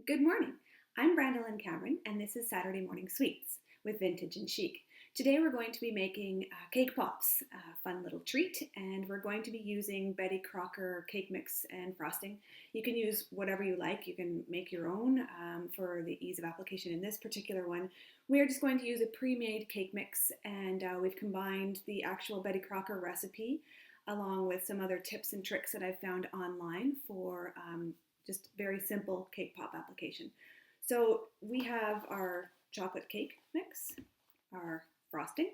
Good morning. I'm Brandolyn Cameron, and this is Saturday Morning Sweets with Vintage and Chic. Today we're going to be making cake pops, a fun little treat, and we're going to be using Betty Crocker cake mix and frosting. You can use whatever you like. You can make your own for the ease of application. In this particular one, we are just going to use a pre-made cake mix, and we've combined the actual Betty Crocker recipe along with some other tips and tricks that I've found online for just very simple cake pop application. So we have our chocolate cake mix, our frosting.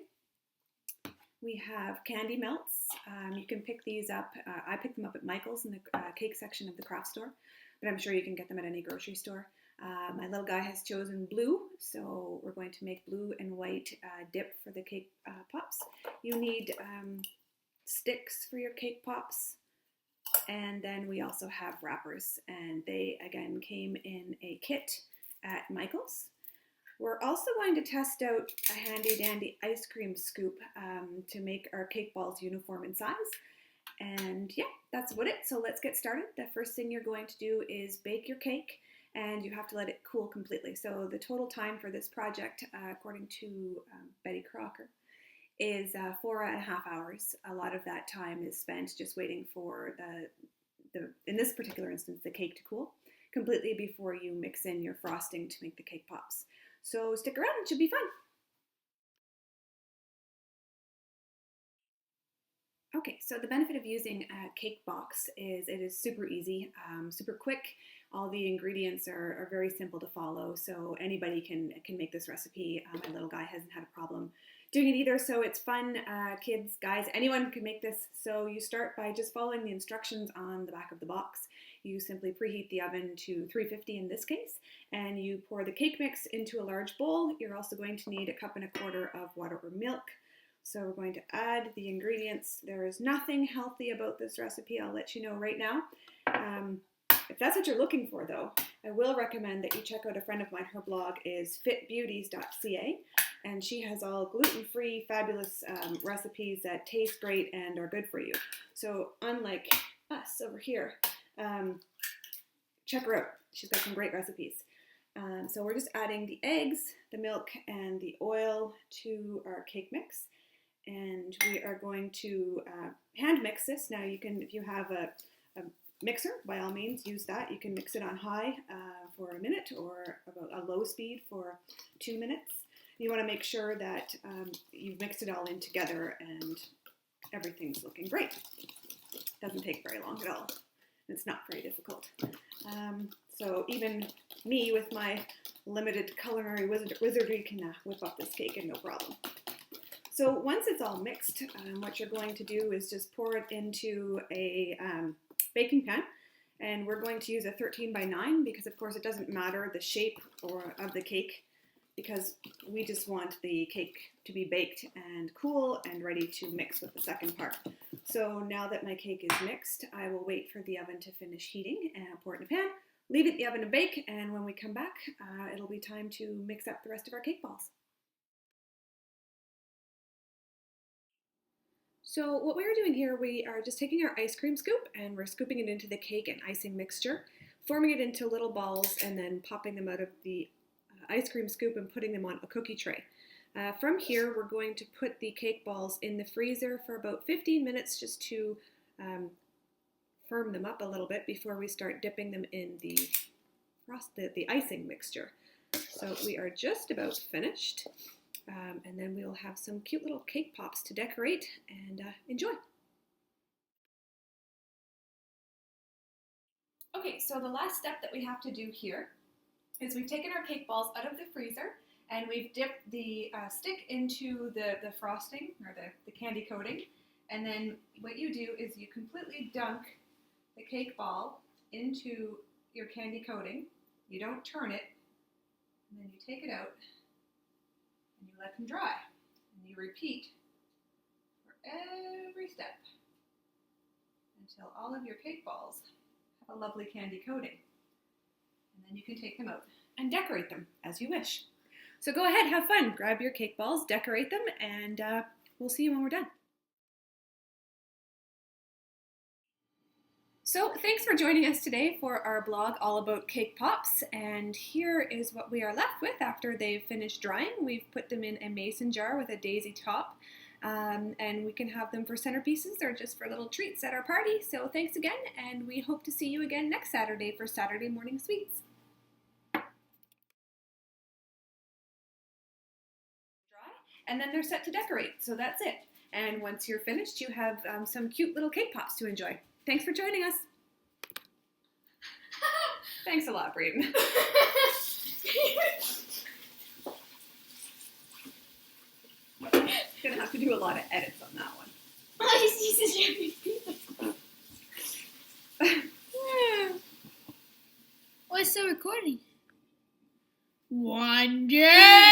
We have candy melts. You can pick these up. I picked them up at Michael's in the cake section of the craft store, but I'm sure you can get them at any grocery store. My little guy has chosen blue, so we're going to make blue and white dip for the cake pops. You need sticks for your cake pops. And then we also have wrappers, and they again came in a kit at Michael's. We're also going to test out a handy dandy ice cream scoop to make our cake balls uniform in size. And yeah, that's about it. So let's get started. The first thing you're going to do is bake your cake, and you have to let it cool completely. So the total time for this project, according to Betty Crocker, is 4.5 hours. A lot of that time is spent just waiting for the in this particular instance, the cake to cool completely before you mix in your frosting to make the cake pops. So stick around, it should be fun. Okay, so the benefit of using a cake box is it is super easy, super quick. All the ingredients are very simple to follow, so anybody can make this recipe. My little guy hasn't had a problem doing it either, so it's fun. Kids, guys, anyone can make this. So you start by just following the instructions on the back of the box. You simply preheat the oven to 350 in this case, and you pour the cake mix into a large bowl. You're also going to need 1.25 cups of water or milk. So we're going to add the ingredients. There is nothing healthy about this recipe, I'll let you know right now. If that's what you're looking for though, I will recommend that you check out a friend of mine. Her blog is fitbeauties.ca, and she has all gluten-free, fabulous recipes that taste great and are good for you. So unlike us over here, check her out. She's got some great recipes. So we're just adding the eggs, the milk, and the oil to our cake mix. And we are going to hand mix this. Now you can, if you have a mixer, by all means use that. You can mix it on high for a minute or about a low speed for 2 minutes. You want to make sure that you've mixed it all in together and everything's looking great. Doesn't take very long at all. It's not very difficult. So even me with my limited culinary wizardry can whip up this cake and no problem. So once it's all mixed, what you're going to do is just pour it into a baking pan, and we're going to use a 13 by 9 because of course it doesn't matter the shape of the cake, because we just want the cake to be baked and cool and ready to mix with the second part. So now that my cake is mixed, I will wait for the oven to finish heating and I'll pour it in a pan, leave it in the oven to bake, and when we come back, it'll be time to mix up the rest of our cake balls. So what we're doing here, we are just taking our ice cream scoop and we're scooping it into the cake and icing mixture, forming it into little balls, and then popping them out of the ice cream scoop and putting them on a cookie tray. From here, we're going to put the cake balls in the freezer for about 15 minutes just to firm them up a little bit before we start dipping them in the icing mixture. So we are just about finished. And then we'll have some cute little cake pops to decorate and enjoy. Okay, so the last step that we have to do here is we've taken our cake balls out of the freezer and we've dipped the stick into the frosting or the candy coating. And then what you do is you completely dunk the cake ball into your candy coating. You don't turn it, and then you take it out and you let them dry. And you repeat for every step until all of your cake balls have a lovely candy coating. And then you can take them out and decorate them as you wish. So go ahead, have fun. Grab your cake balls, decorate them, and we'll see you when we're done. So thanks for joining us today for our blog all about cake pops, and here is what we are left with after they've finished drying. We've put them in a mason jar with a daisy top, and we can have them for centerpieces or just for little treats at our party. So thanks again, and we hope to see you again next Saturday for Saturday Morning Sweets. Dry, and then they're set to decorate, so that's it. And once you're finished, you have some cute little cake pops to enjoy. Thanks for joining us. Thanks a lot, Brayden. Gonna have to do a lot of edits on that one. What's the recording? One day.